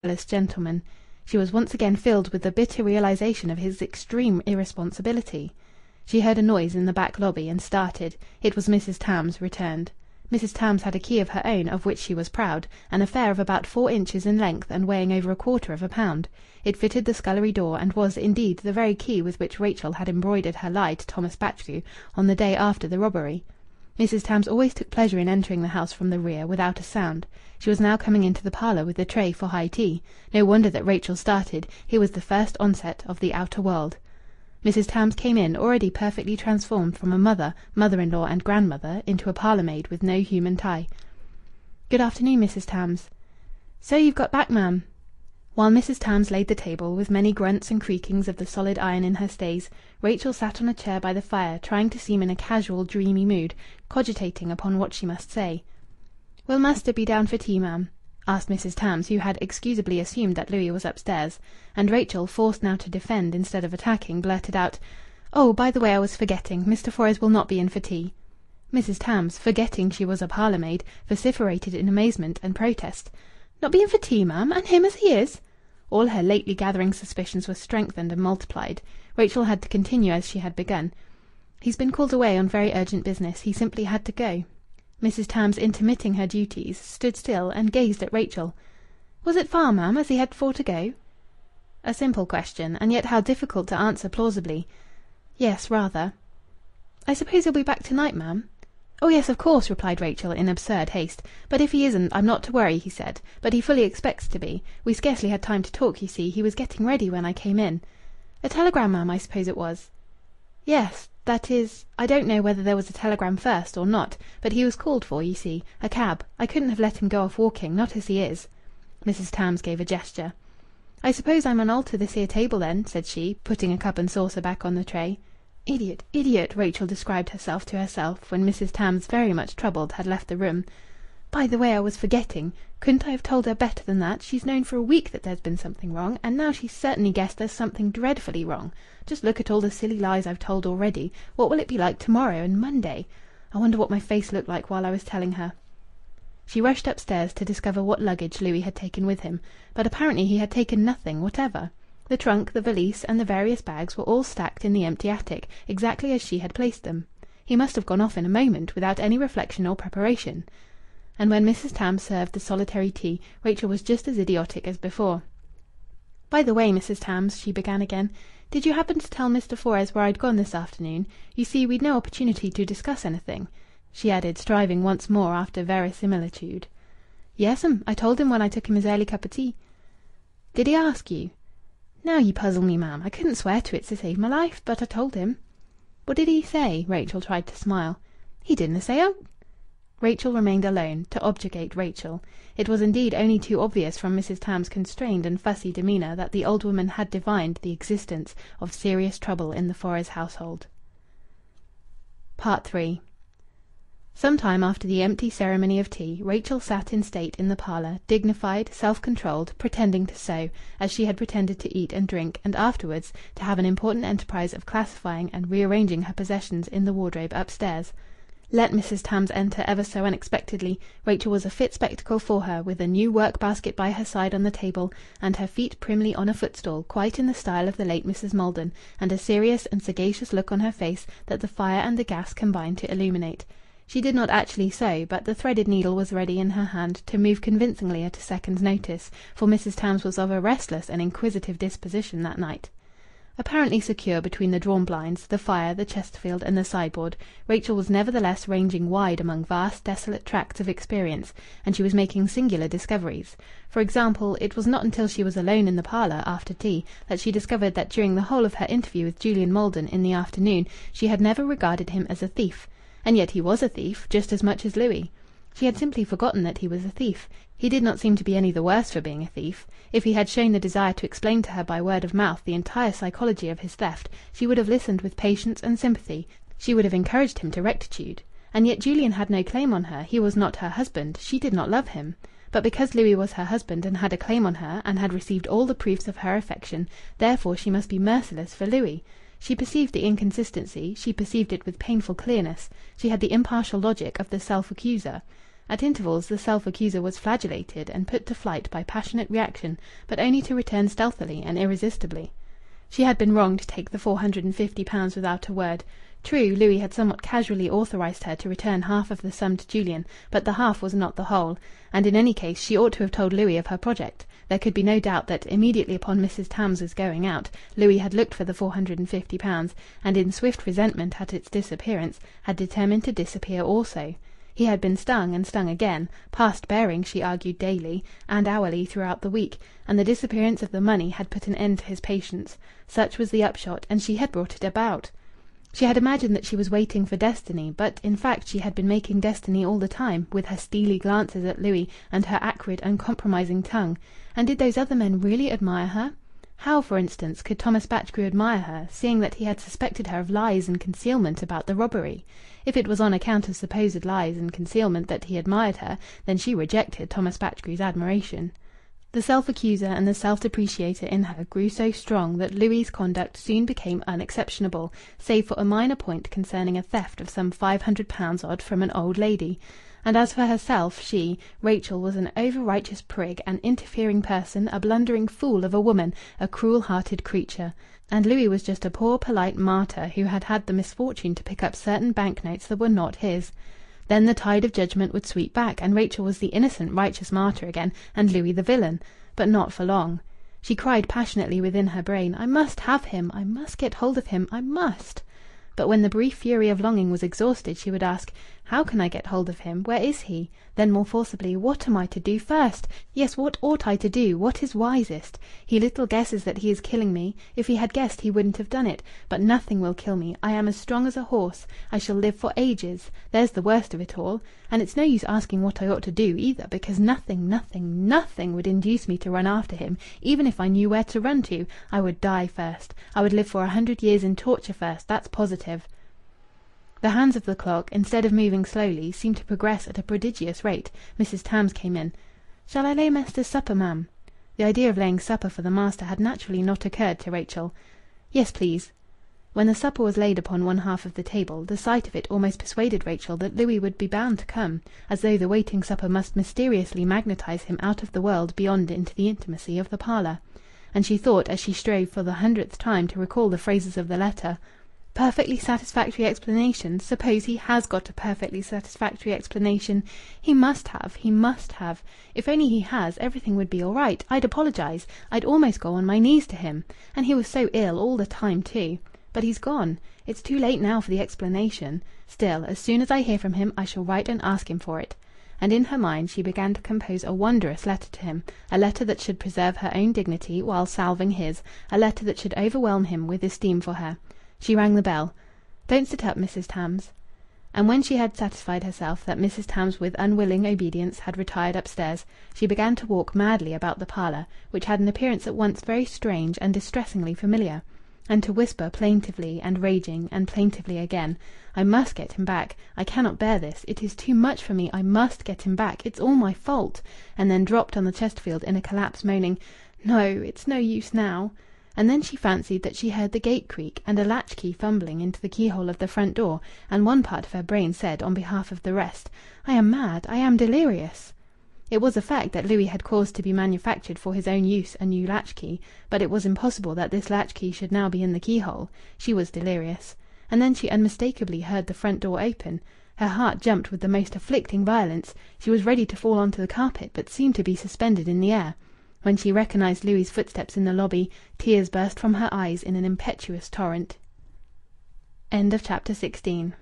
careless gentleman. She was once again filled with the bitter realization of his extreme irresponsibility. She heard a noise in the back lobby, and started. It was Mrs. Tams, returned. Mrs. Tams had a key of her own, of which she was proud, an affair of about 4 inches in length and weighing over 1/4 pound. It fitted the scullery door, and was, indeed, the very key with which Rachel had embroidered her lie to Thomas Batchgrew on the day after the robbery. Mrs. Tams always took pleasure in entering the house from the rear, without a sound. She was now coming into the parlour with the tray for high tea. No wonder that Rachel started. Here was the first onset of the outer world. Mrs. Tams came in, already perfectly transformed from a mother, mother-in-law, and grandmother, into a parlour-maid with no human tie. "Good afternoon, Mrs. Tams." "So you've got back, ma'am." While Mrs. Tams laid the table, with many grunts and creakings of the solid iron in her stays, Rachel sat on a chair by the fire, trying to seem in a casual, dreamy mood, cogitating upon what she must say. "Will master be down for tea, ma'am?" asked Mrs. Tams, who had excusably assumed that Louis was upstairs; and Rachel, forced now to defend instead of attacking, blurted out, "Oh, by the way, I was forgetting. Mr. Fores will not be in for tea." Mrs. Tams, forgetting she was a parlour-maid, vociferated in amazement and protest. "Not be in for tea, ma'am? And him as he is?" All her lately gathering suspicions were strengthened and multiplied. Rachel had to continue as she had begun. "He's been called away on very urgent business. He simply had to go." Mrs. Tams, intermitting her duties, stood still and gazed at Rachel. "Was it far, ma'am, as he had for to go?" A simple question, and yet how difficult to answer plausibly. "Yes, rather." "I suppose he'll be back to night, ma'am?" "Oh, yes, of course," replied Rachel, in absurd haste. "But if he isn't, I'm not to worry, he said. But he fully expects to be. We scarcely had time to talk, you see. He was getting ready when I came in." "A telegram, ma'am, I suppose it was?" "Yes. That is, I don't know whether there was a telegram first or not. But he was called for, you see. A cab. I couldn't have let him go off walking, not as he is." Mrs. Tams gave a gesture. "I suppose I mun alter this here table, then," said she, putting a cup and saucer back on the tray. "Idiot, idiot!" Rachel described herself to herself when Mrs. Tams, very much troubled, had left the room. "By the way, I was forgetting. Couldn't I have told her better than that? She's known for a week that there's been something wrong, and now she's certainly guessed there's something dreadfully wrong. Just look at all the silly lies I've told already. What will it be like to-morrow and Monday? I wonder what my face looked like while I was telling her." She rushed upstairs to discover what luggage Louis had taken with him, but apparently he had taken nothing whatever. The trunk, the valise, and the various bags were all stacked in the empty attic, exactly as she had placed them. He must have gone off in a moment, without any reflection or preparation. And when Mrs. Tams served the solitary tea, Rachel was just as idiotic as before. "By the way, Mrs. Tams," she began again, "did you happen to tell Mr. Fores where I'd gone this afternoon? You see, we'd no opportunity to discuss anything," she added, striving once more after verisimilitude. "Yes'm. I told him when I took him his early cup of tea." "Did he ask you?" "Now ye puzzle me, ma'am. I couldn't swear to it to save my life, but I told him." "What did he say?" Rachel tried to smile. "He didna say aught." Rachel remained alone, to objurgate Rachel. It was indeed only too obvious from Mrs. Tams' constrained and fussy demeanour that the old woman had divined the existence of serious trouble in the Fores household. III Some time after the empty ceremony of tea, Rachel sat in state in the parlour, dignified, self-controlled, pretending to sew, as she had pretended to eat and drink, and afterwards to have an important enterprise of classifying and rearranging her possessions in the wardrobe upstairs. Let Mrs. Tams enter ever so unexpectedly, Rachel was a fit spectacle for her, with a new work-basket by her side on the table, and her feet primly on a footstool, quite in the style of the late Mrs. Maldon, and a serious and sagacious look on her face that the fire and the gas combined to illuminate. She did not actually sew, but the threaded needle was ready in her hand, to move convincingly at a second's notice, for Mrs. Tams was of a restless and inquisitive disposition that night. Apparently secure between the drawn blinds, the fire, the Chesterfield, and the sideboard, Rachel was nevertheless ranging wide among vast, desolate tracts of experience, and she was making singular discoveries. For example, it was not until she was alone in the parlour, after tea, that she discovered that during the whole of her interview with Julian Maldon in the afternoon she had never regarded him as a thief. And yet he was a thief, just as much as Louis. She had simply forgotten that he was a thief. He did not seem to be any the worse for being a thief. If he had shown the desire to explain to her by word of mouth the entire psychology of his theft, she would have listened with patience and sympathy. She would have encouraged him to rectitude. And yet Julian had no claim on her. He was not her husband. She did not love him. But because Louis was her husband and had a claim on her, and had received all the proofs of her affection, therefore she must be merciless for Louis. She perceived the inconsistency. She perceived it with painful clearness. She had the impartial logic of the self-accuser. At intervals the self-accuser was flagellated and put to flight by passionate reaction, but only to return stealthily and irresistibly. She had been wrong to take the £450 without a word. True, Louis had somewhat casually authorized her to return half of the sum to Julian, but the half was not the whole. And in any case she ought to have told Louis of her project. There could be no doubt that, immediately upon Mrs. Tams's going out, Louis had looked for the £450, and in swift resentment at its disappearance, had determined to disappear also. He had been stung and stung again, past bearing, she argued, daily and hourly throughout the week, and the disappearance of the money had put an end to his patience. Such was the upshot, and she had brought it about. She had imagined that she was waiting for destiny, but in fact she had been making destiny all the time, with her steely glances at Louis and her acrid, uncompromising tongue. And did those other men really admire her? How, for instance, could Thomas Batchgrew admire her, seeing that he had suspected her of lies and concealment about the robbery? If it was on account of supposed lies and concealment that he admired her, then she rejected Thomas Batchgrew's admiration. The self-accuser and the self-depreciator in her grew so strong that Louis's conduct soon became unexceptionable, save for a minor point concerning a theft of some £500 odd from an old lady. And as for herself, she, Rachel, was an over-righteous prig, an interfering person, a blundering fool of a woman, a cruel-hearted creature. And Louis was just a poor, polite martyr who had had the misfortune to pick up certain banknotes that were not his. Then the tide of judgment would sweep back, and Rachel was the innocent, righteous martyr again, and Louis the villain. But not for long. She cried passionately within her brain, "I must have him! I must get hold of him! I must!" But when the brief fury of longing was exhausted, she would ask, "How can I get hold of him? Where is he?" Then more forcibly, "What am I to do first? Yes, what ought I to do? What is wisest? He little guesses that he is killing me. If he had guessed, he wouldn't have done it. But nothing will kill me. I am as strong as a horse. I shall live for ages. There's the worst of it all. And it's no use asking what I ought to do, either, because nothing would induce me to run after him. Even if I knew where to run to, I would die first. I would live for 100 years in torture first. That's positive." The hands of the clock, instead of moving slowly, seemed to progress at a prodigious rate. Mrs. Tams came in. "Shall I lay master's supper, ma'am?" The idea of laying supper for the master had naturally not occurred to Rachel. "Yes, please." When the supper was laid upon one half of the table, the sight of it almost persuaded Rachel that Louis would be bound to come, as though the waiting supper must mysteriously magnetize him out of the world beyond into the intimacy of the parlour. And she thought, as she strove for the 100th time to recall the phrases of the letter, "Perfectly satisfactory explanation. Suppose he has got a perfectly satisfactory explanation. He must have. He must have. If only he has, everything would be all right. I'd apologize. I'd almost go on my knees to him. And he was so ill all the time, too. But he's gone. It's too late now for the explanation. Still, as soon as I hear from him, I shall write and ask him for it." And in her mind she began to compose a wondrous letter to him, a letter that should preserve her own dignity while salving his, a letter that should overwhelm him with esteem for her. She rang the bell. "Don't sit up, Mrs. Tams." And when she had satisfied herself that Mrs. Tams, with unwilling obedience, had retired upstairs, she began to walk madly about the parlour, which had an appearance at once very strange and distressingly familiar, and to whisper plaintively and raging, and plaintively again, "I must get him back. I cannot bear this. It is too much for me. I must get him back. It's all my fault." And then dropped on the Chesterfield in a collapse, moaning, "No, it's no use now." And then she fancied that she heard the gate creak, and a latchkey fumbling into the keyhole of the front door, and one part of her brain said, on behalf of the rest, "I am mad. I am delirious." It was a fact that Louis had caused to be manufactured for his own use a new latchkey, but it was impossible that this latchkey should now be in the keyhole. She was delirious. And then she unmistakably heard the front door open. Her heart jumped with the most afflicting violence. She was ready to fall on to the carpet, but seemed to be suspended in the air. When she recognized Louis's footsteps in the lobby, tears burst from her eyes in an impetuous torrent. End of chapter 16.